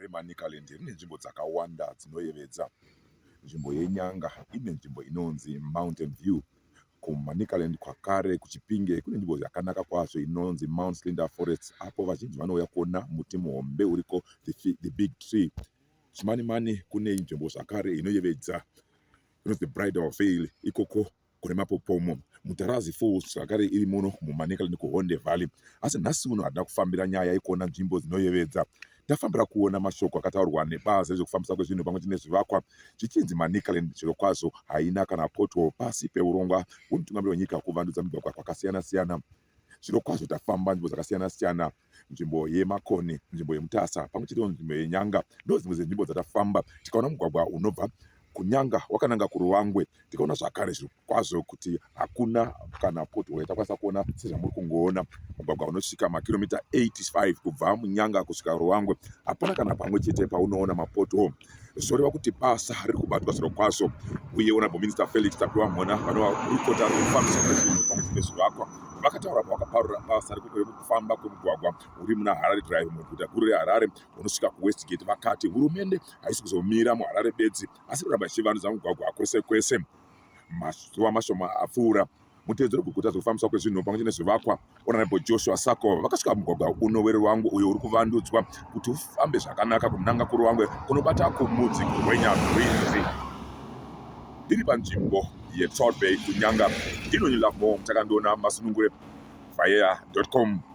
reManicaland rine nzvimbo dzakawanda dzinoyevedza. Nzvimbo yenyanga ine nzvimbo inonzi Mountain View. KuManicaland kwakare kuChipinge kune nzvimbo yakanaka kwazvo inonzi Mount Slinda Forest, apo vazhinji vanouya kuona muti muhombe uriko, the big tree. Chimanimani kune nzvimbo zvakare inoyevedza inonzi Bridal Veil, ikoko kune mapopomo. Mutarazi Falls zvakare iri muno muManicaland kuHonde Valley. Asi nhasi uno hadina kufambira nyaya yekuona nzvimbo dzinoyevedza. Ndafambira kuona mashoko akataurwa nebazi rezvekufambisa kwezvinhu pamwe chete nezvivakwa zvichinzi Manicaland zviro kwazvo haina kana poto pasi peurongwa hwemutungamiri wenyika kuvandudza migwagwa kwakasiyana siyana. Zviro kwazvo tafamba nzvimbo dzakasiyana siyana, nzvimbo yeMakoni, nzvimbo yeMutasa pamwe chete nzvimbo yeNyanga. Ndo dzimwe dzenzvimbo dzatafamba tikaona mugwagwa unobva kuNyanga wakananga kuRuwangwe. Tikaona zvakare zviro kwazvo kuti hakuna kana poto yatakwanisa kuona sezvamuri kungoona. Mugwagwa unosvika makilomita 85 kubva muNyanga kusvika Ruwangwe. Hapana kana pamwe chete paunoona mapoto. Zvoreva kuti basa riri kubatwa zviro kwazvo. Uye Honorable Minister Felix Tapiwa Mhona vanova kurikota rekufambisa kwezvinhu pamwe chete nezvivakwa vakataura pavakaparura basa rekufamba kwemugwagwa uri muna Harare Drive muguta guru reHarare unosvika kuWestgate. Vakati hurumende haisi kuzomira muHarare bedzi asi kuramba ichivandudza mugwagwa kwese kwese. Mazuva mashoma apfuura, mutedzero kuguta zvekufambiswa kwezvinhu pamwe chete nezvivakwa Honorable Joshua Sako vakasvika mugwagwa uno weRuwangwe uyo uri kuvandudzwa kuti ufambe zvakanaka kunanga kuRuwangwe kunobata kumudzi weNyabwezi. Ndiri panzvimbo yeSouth Bay kuNyanga. Ndinonyila mo mtakandoona masunungure fire.com.